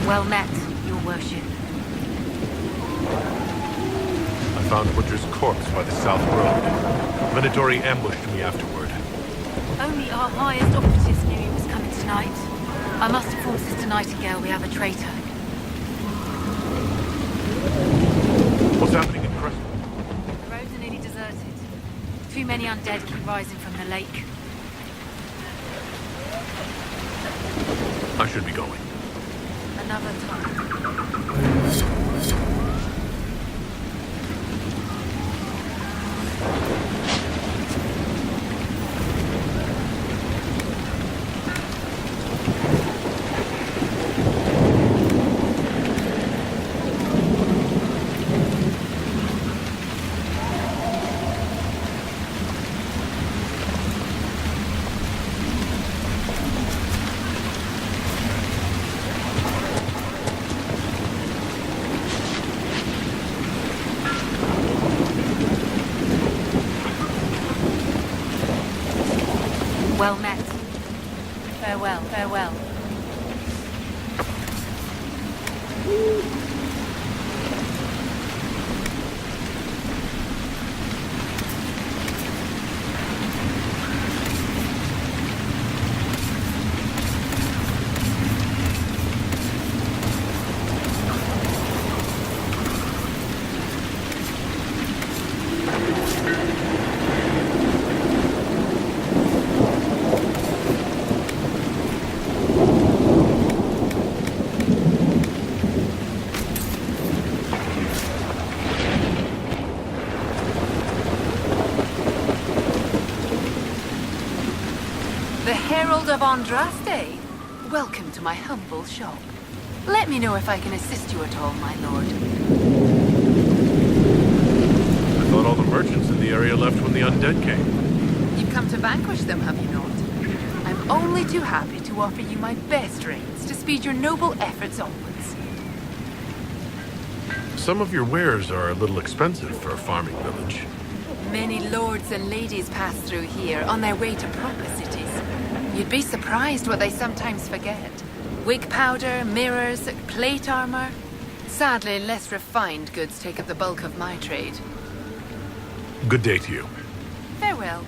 Well met, your worship. I found Butcher's corpse by the South Road. Venatori ambushed me afterward. Only our highest operatives knew he was coming tonight. I must inform Sister Nightingale we have a traitor. What's happening in Crest? The roads are nearly deserted. Too many undead keep rising from the lake. I should be going. Another time. Well met. Farewell, farewell. The Herald of Andraste. Welcome to my humble shop. Let me know if I can assist you at all, my lord. I thought all the merchants in the area left when the undead came. You've come to vanquish them, have you not? I'm only too happy to offer you my best rates to speed your noble efforts onwards. Some of your wares are a little expensive for a farming village. Many lords and ladies pass through here on their way to proper cities. You'd be surprised what they sometimes forget. Wig powder, mirrors, plate armor. Sadly, less refined goods take up the bulk of my trade. Good day to you. Farewell.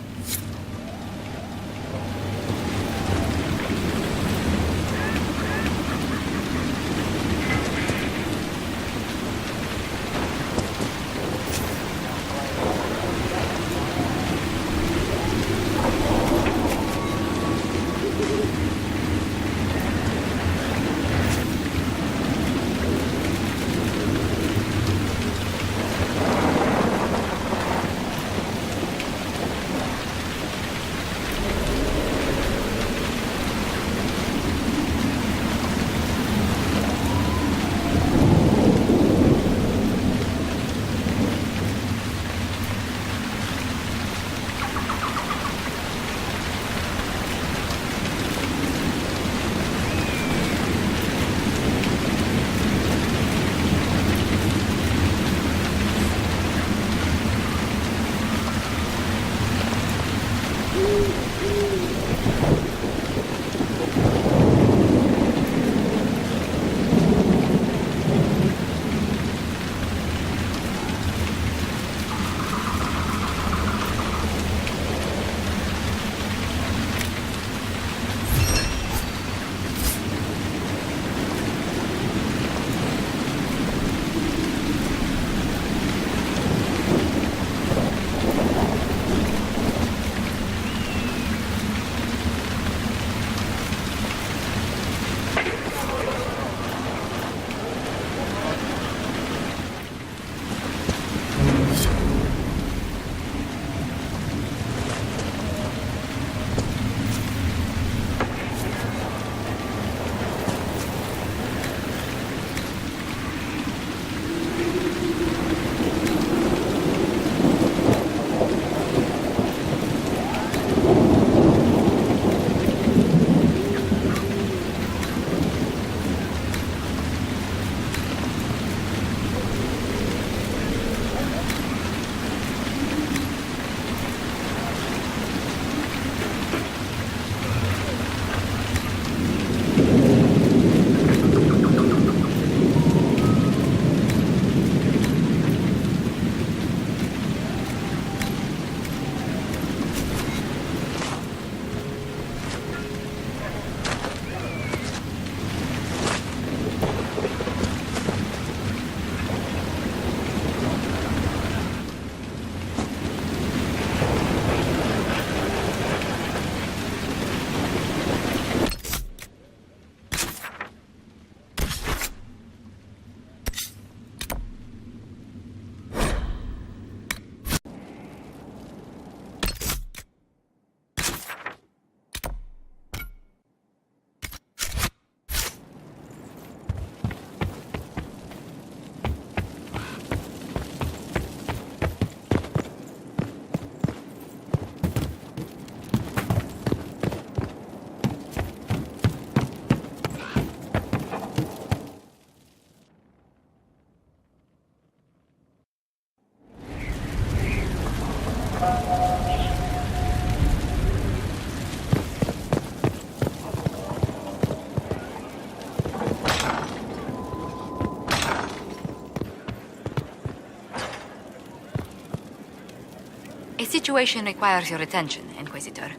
situation requires your attention, Inquisitor.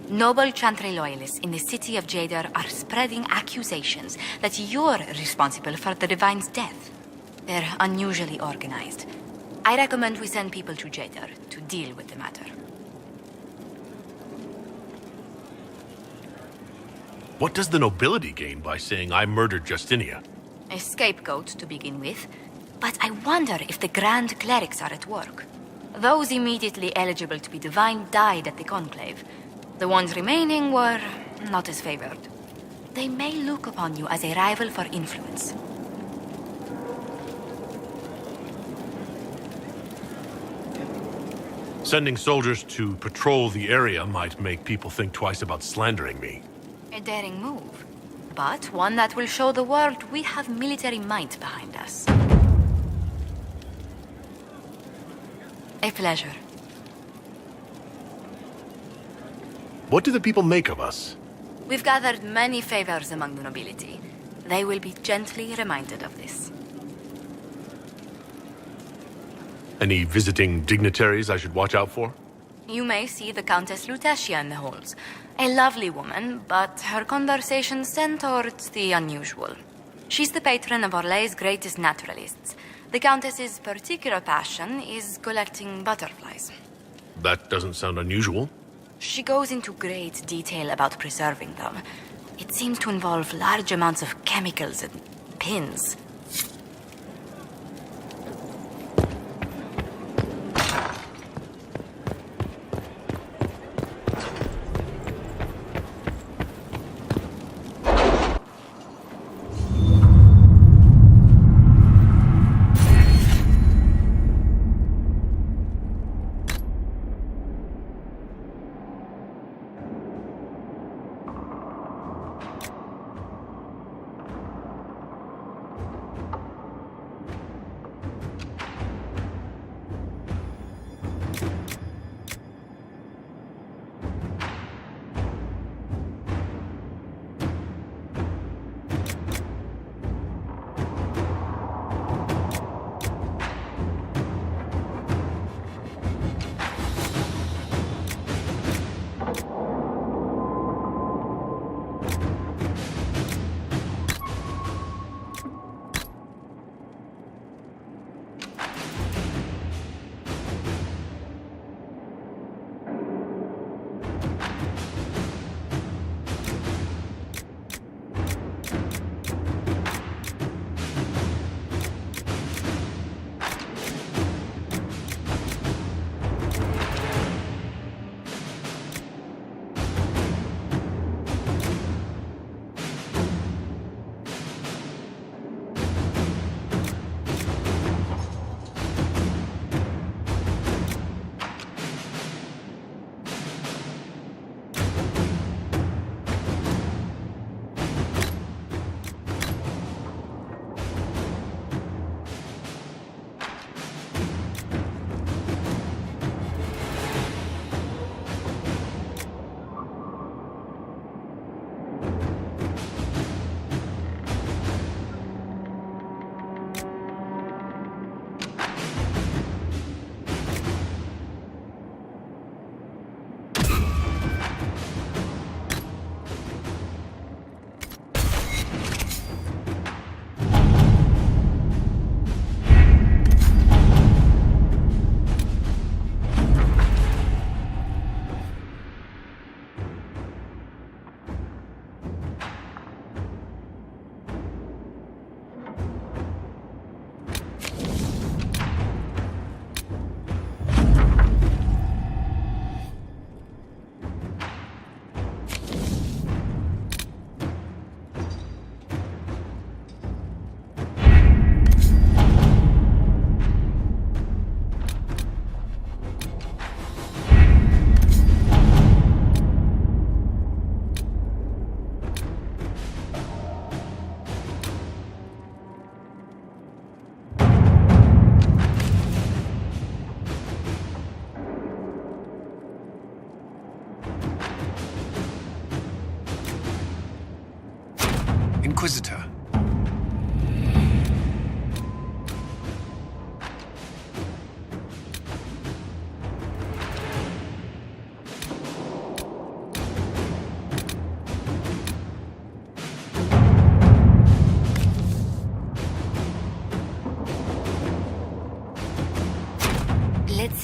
Noble Chantry loyalists in the city of Jadar are spreading accusations that you're responsible for the Divine's death. They're unusually organized. I recommend we send people to Jadar to deal with the matter. What does the nobility gain by saying I murdered Justinia? A scapegoat to begin with. But I wonder if the Grand Clerics are at work. Those immediately eligible to be Divine died at the Conclave. The ones remaining were not as favored. They may look upon you as a rival for influence. Sending soldiers to patrol the area might make people think twice about slandering me. A daring move, but one that will show the world we have military might behind us. A pleasure. What do the people make of us? We've gathered many favors among the nobility. They will be gently reminded of this. Any visiting dignitaries I should watch out for? You may see the Countess Lutetia in the halls. A lovely woman, but her conversations tend towards the unusual. She's the patron of Orlay's greatest naturalists. The Countess's particular passion is collecting butterflies. That doesn't sound unusual. She goes into great detail about preserving them. It seems to involve large amounts of chemicals and pins.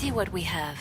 see what we have.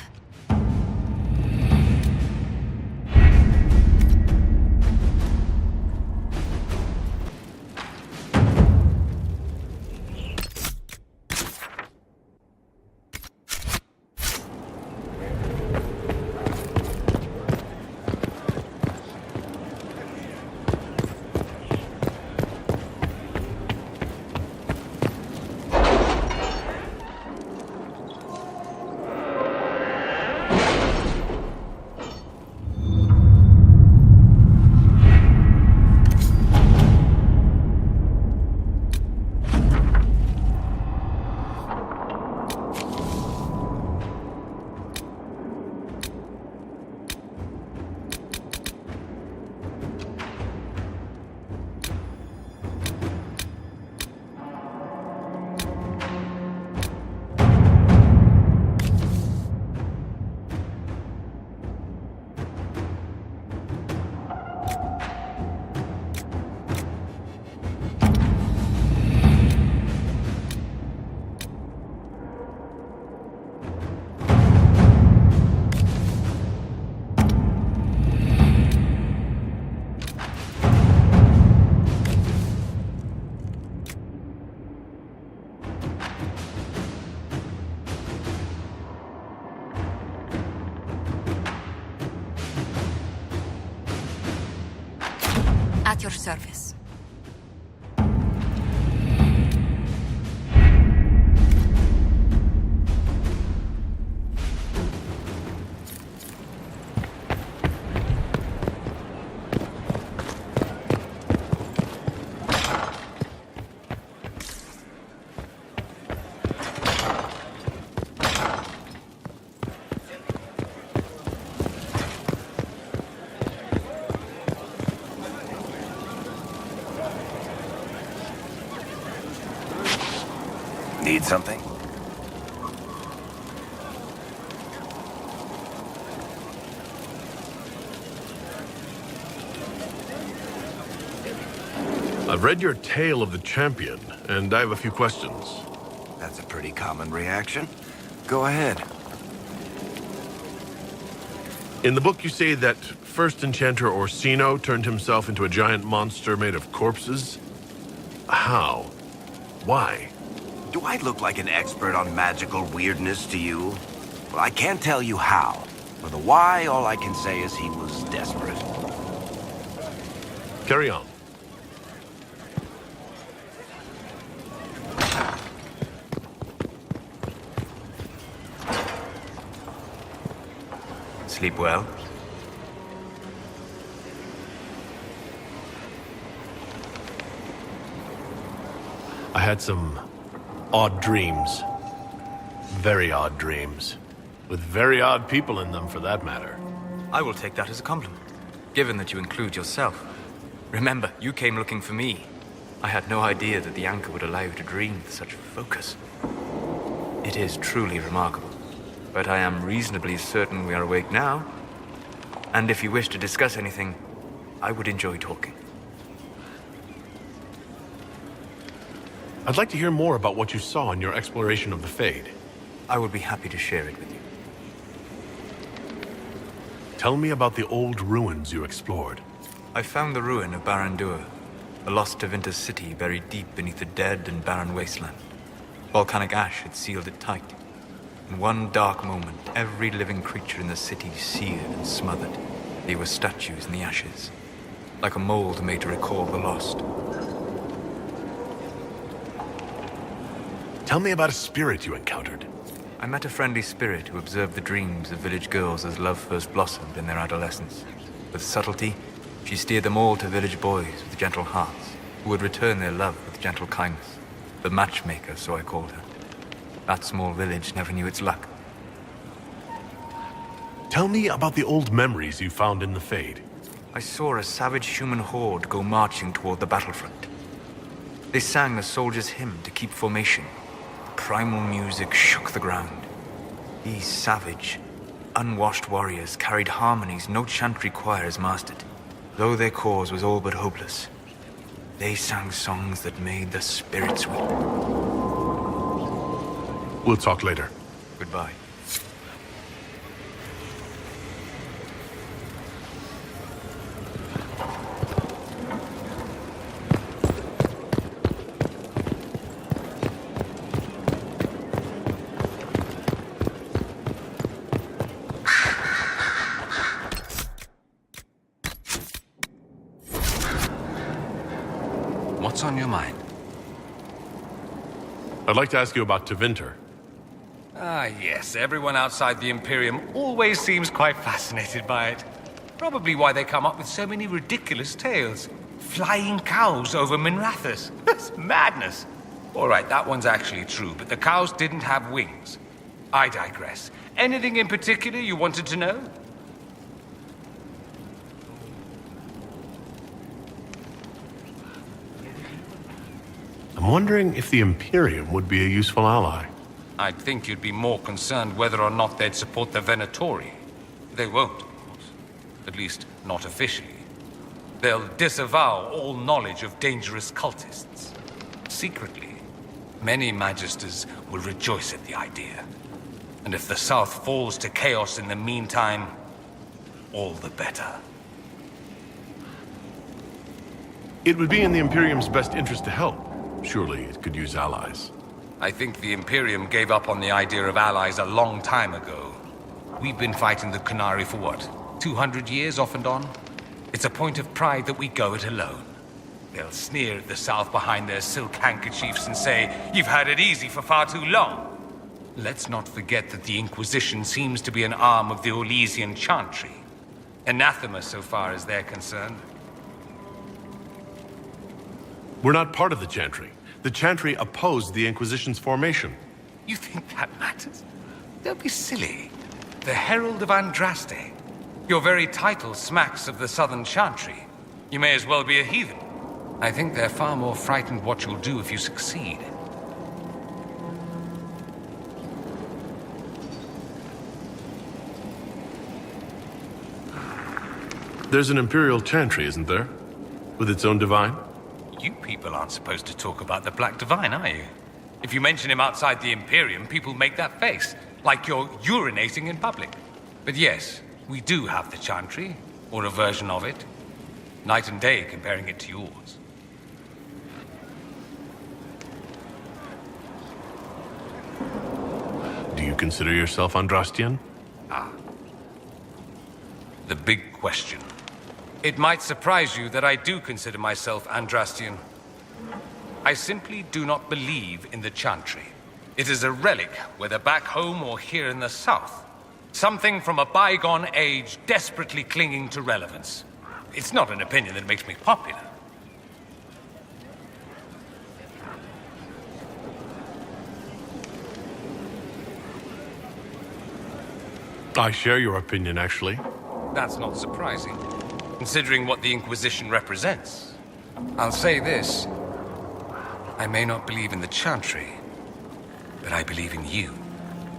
At your service. Need something? I've read your Tale of the Champion, and I have a few questions. That's a pretty common reaction. Go ahead. In the book you say that first enchanter Orsino turned himself into a giant monster made of corpses. How? Why? Do I look like an expert on magical weirdness to you? Well, I can't tell you how. For the why, all I can say is he was desperate. Carry on. Sleep well? I had some odd dreams. Very odd dreams. With very odd people in them, for that matter. I will take that as a compliment, given that you include yourself. Remember, you came looking for me. I had no idea that the anchor would allow you to dream with such focus. It is truly remarkable. But I am reasonably certain we are awake now. And if you wish to discuss anything, I would enjoy talking. I'd like to hear more about what you saw in your exploration of the Fade. I would be happy to share it with you. Tell me about the old ruins you explored. I found the ruin of Barandur, a lost Tevinter city buried deep beneath the dead and barren wasteland. Volcanic ash had sealed it tight. In one dark moment, every living creature in the city seared and smothered. They were statues in the ashes, like a mold made to recall the lost. Tell me about a spirit you encountered. I met a friendly spirit who observed the dreams of village girls as love first blossomed in their adolescence. With subtlety, she steered them all to village boys with gentle hearts, who would return their love with gentle kindness. The matchmaker, so I called her. That small village never knew its luck. Tell me about the old memories you found in the Fade. I saw a savage human horde go marching toward the battlefront. They sang a soldier's hymn to keep formation. Primal music shook the ground. These savage, unwashed warriors carried harmonies no Chantry choir has mastered. Though their cause was all but hopeless, they sang songs that made the spirits weep. We'll talk later. Goodbye. I'd like to ask you about Tevinter. Ah, yes. Everyone outside the Imperium always seems quite fascinated by it. Probably why they come up with so many ridiculous tales. Flying cows over Minrathous. That's madness. All right, that one's actually true, but the cows didn't have wings. I digress. Anything in particular you wanted to know? I'm wondering if the Imperium would be a useful ally. I'd think you'd be more concerned whether or not they'd support the Venatori. They won't, of course. At least, not officially. They'll disavow all knowledge of dangerous cultists. Secretly, many Magisters will rejoice at the idea. And if the South falls to chaos in the meantime, all the better. It would be in the Imperium's best interest to help. Surely it could use allies. I think the Imperium gave up on the idea of allies a long time ago. We've been fighting the Qunari for what, 200 years off and on? It's a point of pride that we go it alone. They'll sneer at the South behind their silk handkerchiefs and say, "You've had it easy for far too long." Let's not forget that the Inquisition seems to be an arm of the Orlesian Chantry. Anathema so far as they're concerned. We're not part of the Chantry. The Chantry opposed the Inquisition's formation. You think that matters? Don't be silly. The Herald of Andraste. Your very title smacks of the Southern Chantry. You may as well be a heathen. I think they're far more frightened what you'll do if you succeed. There's an Imperial Chantry, isn't there? With its own divine? You people aren't supposed to talk about the Black Divine, are you? If you mention him outside the Imperium, people make that face, like you're urinating in public. But yes, we do have the Chantry, or a version of it. Night and day comparing it to yours. Do you consider yourself Andrastian? The big question. It might surprise you that I do consider myself Andrastian. I simply do not believe in the Chantry. It is a relic, whether back home or here in the South. Something from a bygone age desperately clinging to relevance. It's not an opinion that makes me popular. I share your opinion, actually. That's not surprising, considering what the Inquisition represents. I'll say this. I may not believe in the Chantry, but I believe in you.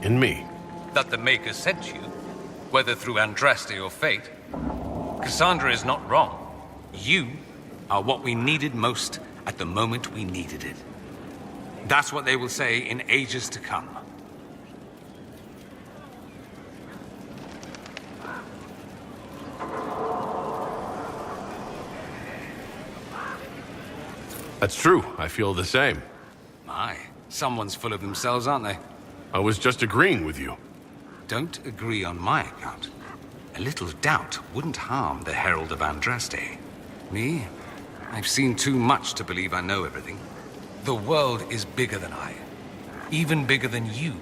In me? That the Maker sent you, whether through Andraste or fate. Cassandra is not wrong. You are what we needed most at the moment we needed it. That's what they will say in ages to come. That's true. I feel the same. My, someone's full of themselves, aren't they? I was just agreeing with you. Don't agree on my account. A little doubt wouldn't harm the Herald of Andraste. Me? I've seen too much to believe I know everything. The world is bigger than I. Even bigger than you.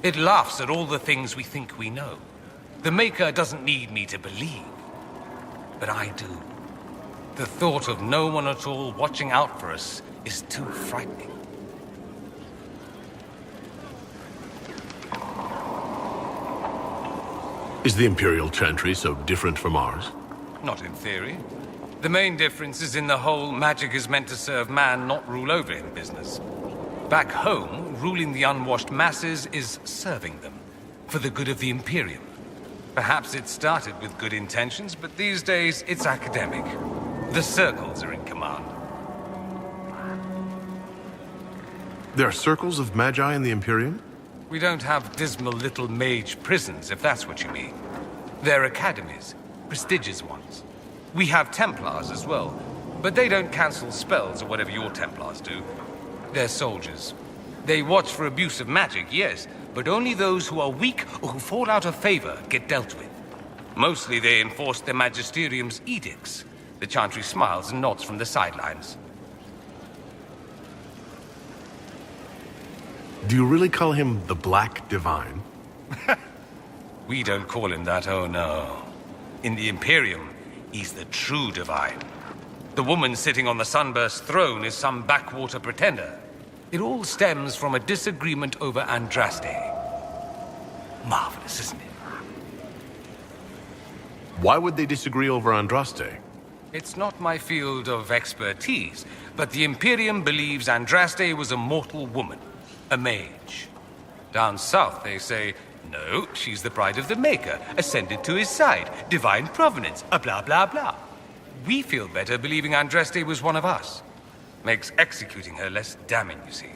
It laughs at all the things we think we know. The Maker doesn't need me to believe. But I do. The thought of no one at all watching out for us is too frightening. Is the Imperial Chantry so different from ours? Not in theory. The main difference is in the whole magic is meant to serve man, not rule over him business. Back home, ruling the unwashed masses is serving them, for the good of the Imperium. Perhaps it started with good intentions, but these days it's academic. The circles are in command. There are circles of magi in the Imperium? We don't have dismal little mage prisons, if that's what you mean. They're academies, prestigious ones. We have Templars as well, but they don't cancel spells or whatever your Templars do. They're soldiers. They watch for abuse of magic, yes, but only those who are weak or who fall out of favor get dealt with. Mostly they enforce their magisterium's edicts. The Chantry smiles and nods from the sidelines. Do you really call him the Black Divine? We don't call him that, oh no. In the Imperium, he's the true divine. The woman sitting on the Sunburst throne is some backwater pretender. It all stems from a disagreement over Andraste. Marvelous, isn't it? Why would they disagree over Andraste? It's not my field of expertise, but the Imperium believes Andraste was a mortal woman, a mage. Down south, they say, no, she's the bride of the Maker, ascended to his side, divine provenance, a blah blah blah. We feel better believing Andraste was one of us. Makes executing her less damning, you see.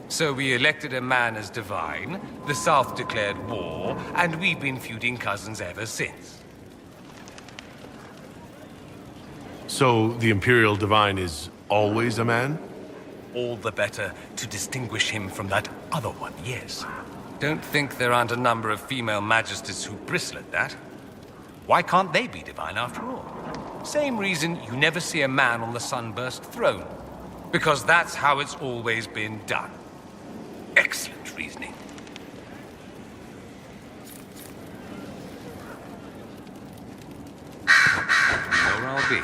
So we elected a man as divine, the South declared war, and we've been feuding cousins ever since. So the Imperial Divine is always a man? All the better to distinguish him from that other one, yes. Don't think there aren't a number of female magisters who bristle at that. Why can't they be divine after all? Same reason you never see a man on the Sunburst throne. Because that's how it's always been done. Excellent reasoning. Where I'll be.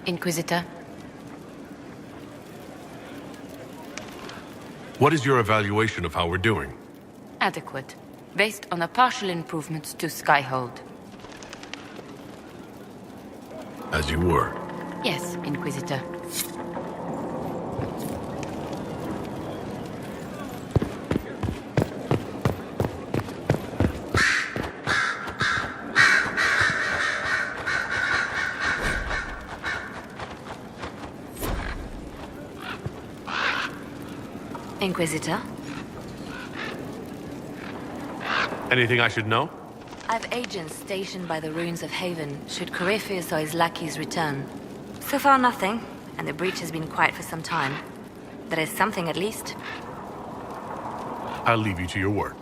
Inquisitor. What is your evaluation of how we're doing? Adequate. Based on a partial improvement to Skyhold. As you were. Yes, Inquisitor. Inquisitor? Anything I should know? I've agents stationed by the ruins of Haven, should Corypheus or his lackeys return. So far nothing, and the breach has been quiet for some time. There is something at least. I'll leave you to your work.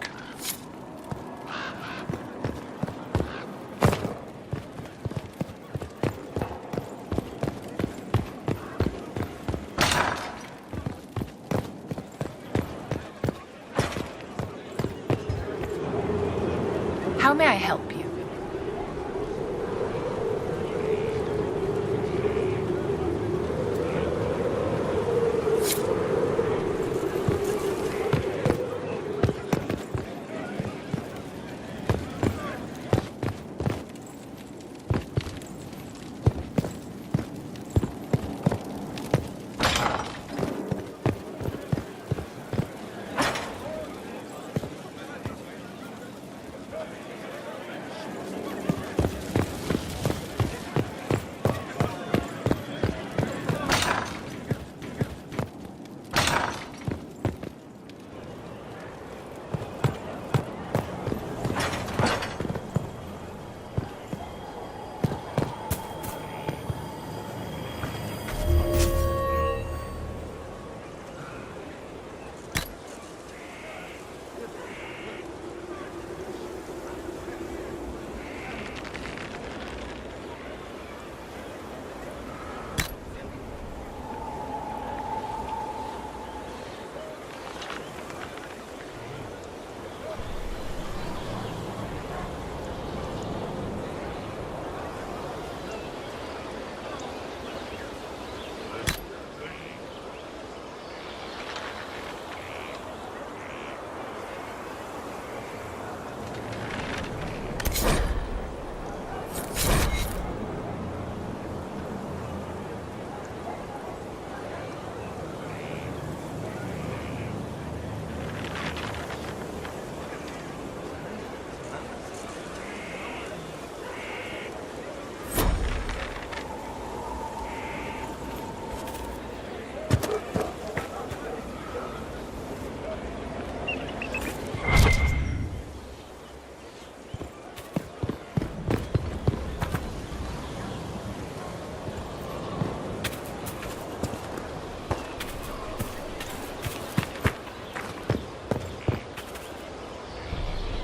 How may I help you?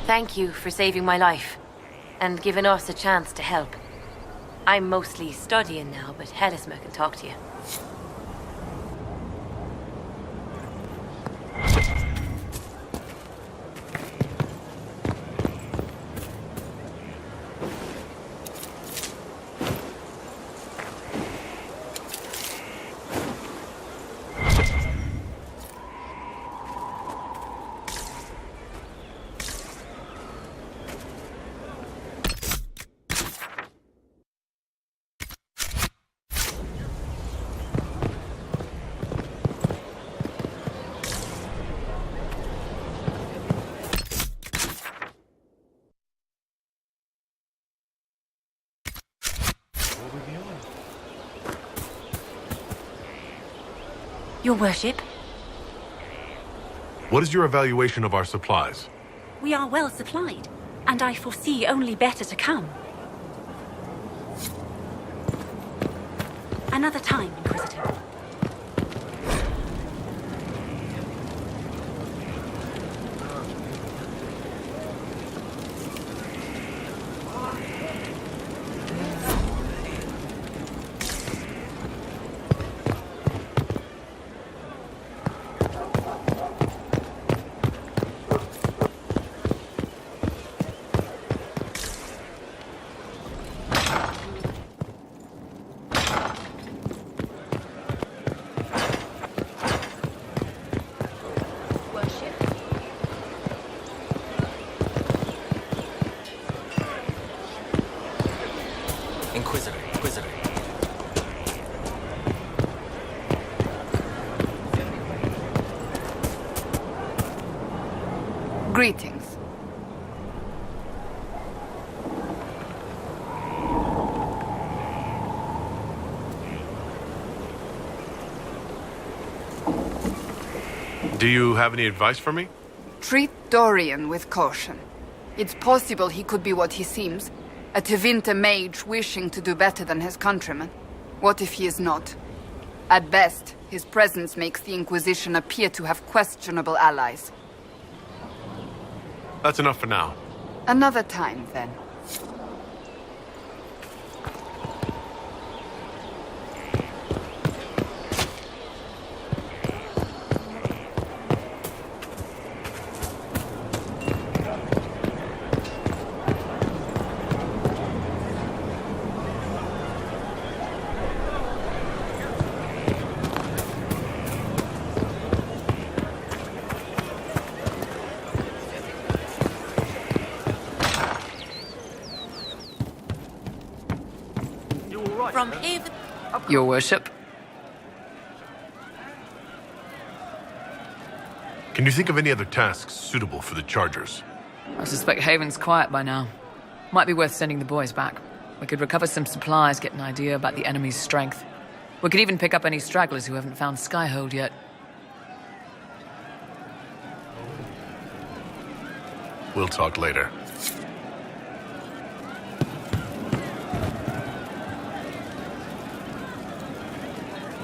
Thank you for saving my life, and giving us a chance to help. I'm mostly studying now, but Hellisma can talk to you. Your worship, What is your evaluation of our supplies? we are well supplied, and I foresee only better to come. Another time, Inquisitor. Inquisitor. Greetings. Do you have any advice for me? Treat Dorian with caution. It's possible he could be what he seems, a Tevinter mage wishing to do better than his countrymen. What if he is not? At best, his presence makes the Inquisition appear to have questionable allies. That's enough for now. Another time, then. From Haven... Your worship. Can you think of any other tasks suitable for the Chargers? I suspect Haven's quiet by now. Might be worth sending the boys back. We could recover some supplies, get an idea about the enemy's strength. We could even pick up any stragglers who haven't found Skyhold yet. We'll talk later.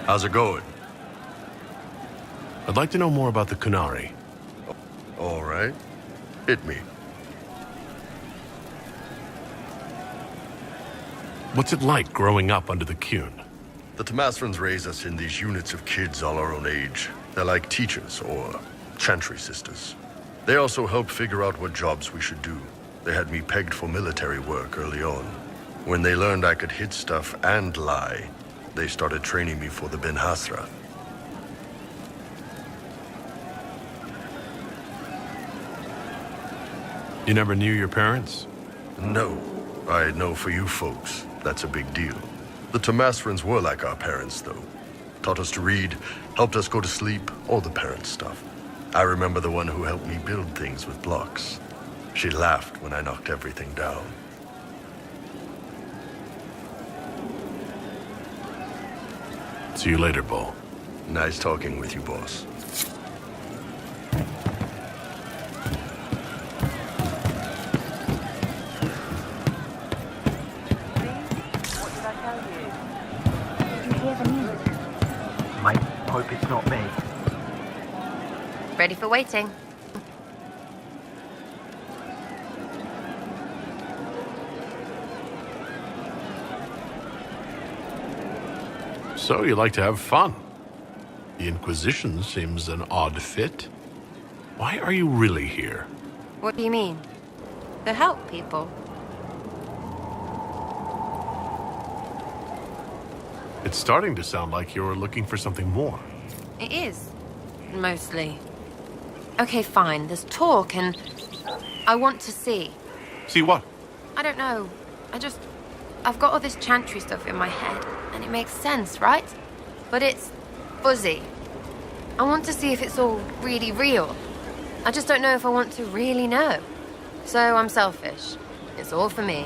How's it going? I'd like to know more about the Kunari. All right. Hit me. What's it like growing up under the Qun? The Tamasrans raise us in these units of kids all our own age. They're like teachers or Chantry sisters. They also help figure out what jobs we should do. They had me pegged for military work early on. When they learned I could hit stuff and lie, they started training me for the Ben Hasra. You never knew your parents? No. I know for you folks, that's a big deal. The Tamasrans were like our parents, though. Taught us to read, helped us go to sleep, all the parent stuff. I remember the one who helped me build things with blocks. She laughed when I knocked everything down. See you later, Bull. Nice talking with you, boss. What did I tell you? Did you hear the news? I hope it's not me. Ready for waiting. So you like to have fun. The Inquisition seems an odd fit. Why are you really here? What do you mean? To help people. It's starting to sound like you're looking for something more. It is. Mostly. Okay, fine. There's talk and I want to see. See what? I don't know. I've got all this Chantry stuff in my head, and it makes sense, right? But it's fuzzy. I want to see if it's all really real. I just don't know if I want to really know. So I'm selfish. It's all for me.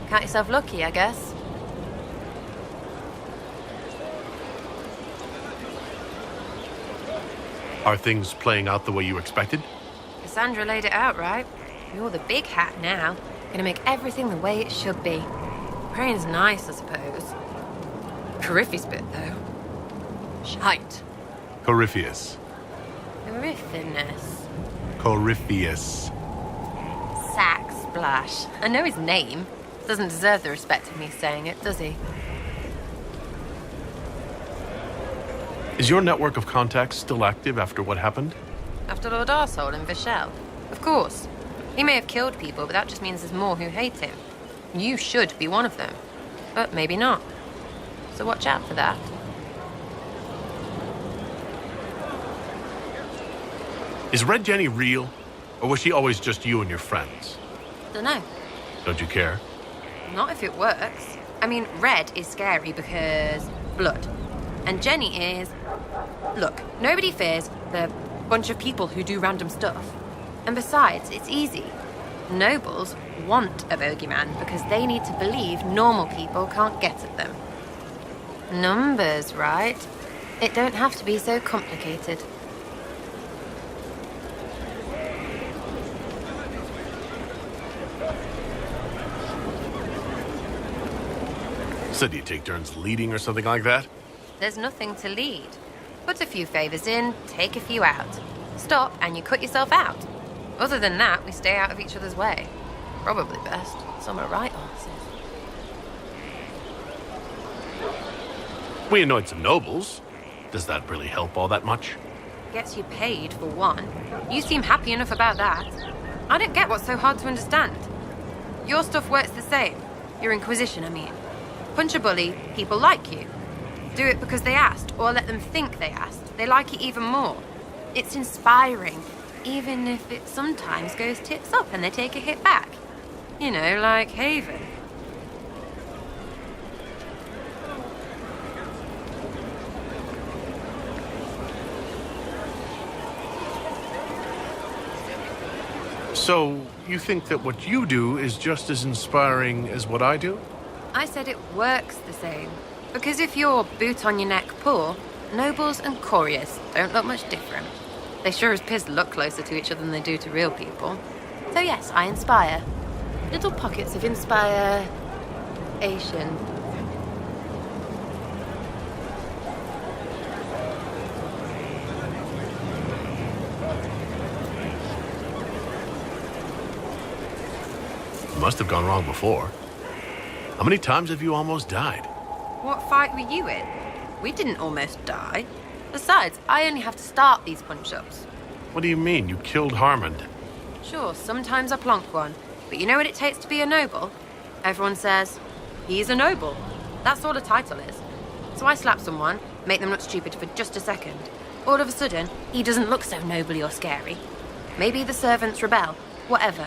Count yourself lucky, I guess. Are things playing out the way you expected? Cassandra laid it out, right? You're the big hat now. Gonna make everything the way it should be. Praying's nice, I suppose. Corypheus bit, though. Shite. Corypheus. Corypheus. Corypheus. Sack Splash. I know his name. Doesn't deserve the respect of me saying it, does he? Is your network of contacts still active after what happened? After Lord Arsehole and Vishal? Of course. He may have killed people, but that just means there's more who hate him. You should be one of them. But maybe not. So watch out for that. Is Red Jenny real? Or was she always just you and your friends? Dunno. Don't you care? Not if it works. I mean, Red is scary because blood. And Jenny is... Look, nobody fears the bunch of people who do random stuff. And besides, it's easy. Nobles want a bogeyman because they need to believe normal people can't get at them. Numbers, right? It don't have to be so complicated. So do you take turns leading or something like that? There's nothing to lead. Put a few favors in, take a few out. Stop and you cut yourself out. Other than that, we stay out of each other's way. Probably best. Some are right answers. We annoyed some nobles. Does that really help all that much? Gets you paid, for one. You seem happy enough about that. I don't get what's so hard to understand. Your stuff works the same. Your Inquisition, I mean. Punch a bully, people like you. Do it because they asked, or let them think they asked. They like it even more. It's inspiring, even if it sometimes goes tits up and they take a hit back. You know, like Haven. So, you think that what you do is just as inspiring as what I do? I said it works the same. Because if you're boot on your neck poor, nobles and couriers don't look much different. They sure as piss look closer to each other than they do to real people. So yes, I inspire. Little pockets of inspiration. Must have gone wrong before. How many times have you almost died? What fight were you in? We didn't almost die. Besides, I only have to start these punch-ups. What do you mean? You killed Harmond. Sure, sometimes I plonk one. But you know what it takes to be a noble? Everyone says, he's a noble. That's all a title is. So I slap someone, make them look stupid for just a second. All of a sudden, he doesn't look so nobly or scary. Maybe the servants rebel, whatever.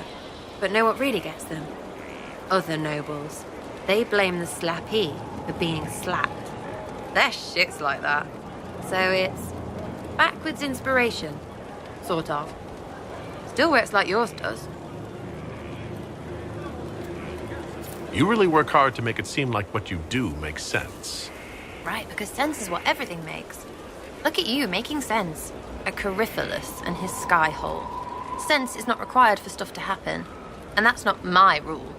But know what really gets them? Other nobles. They blame the slappee for being slapped. Their shit's like that. So it's backwards inspiration. Sort of. Still works like yours does. You really work hard to make it seem like what you do makes sense. Right, because sense is what everything makes. Look at you, making sense. A Corypheus and his sky hole. Sense is not required for stuff to happen. And that's not my rule.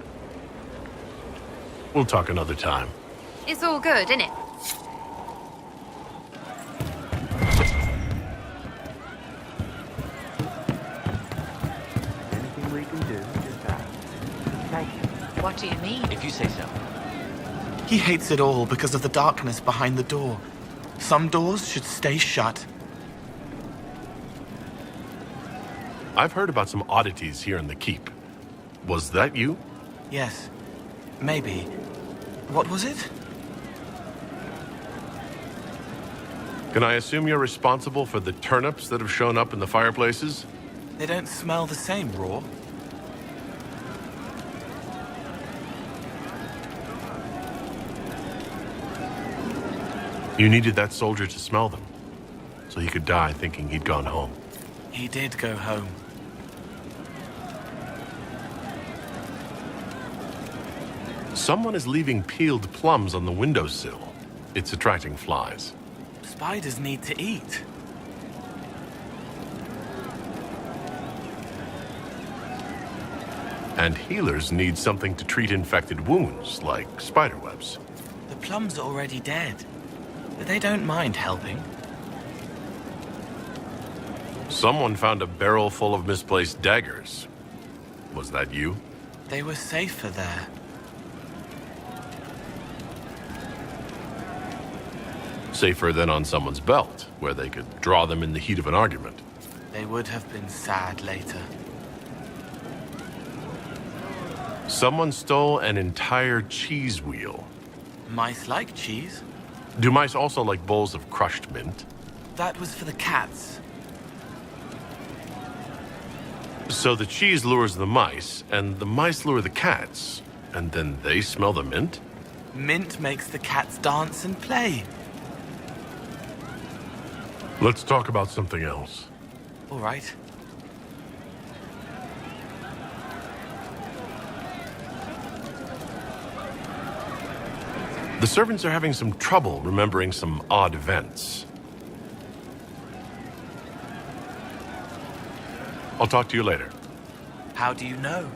We'll talk another time. It's all good, innit? Anything we can do, just ask. Okay. What do you mean? If you say so. He hates it all because of the darkness behind the door. Some doors should stay shut. I've heard about some oddities here in the keep. Was that you? Yes. Maybe. What was it? Can I assume you're responsible for the turnips that have shown up in the fireplaces? They don't smell the same raw. You needed that soldier to smell them, so he could die thinking he'd gone home. He did go home. Someone is leaving peeled plums on the windowsill. It's attracting flies. Spiders need to eat. And healers need something to treat infected wounds, like spiderwebs. The plums are already dead, but they don't mind helping. Someone found a barrel full of misplaced daggers. Was that you? They were safer there. Safer than on someone's belt, where they could draw them in the heat of an argument. They would have been sad later. Someone stole an entire cheese wheel. Mice like cheese. Do mice also like bowls of crushed mint? That was for the cats. So the cheese lures the mice, and the mice lure the cats, and then they smell the mint? Mint makes the cats dance and play. Let's talk about something else. All right. The servants are having some trouble remembering some odd events. I'll talk to you later. How do you know?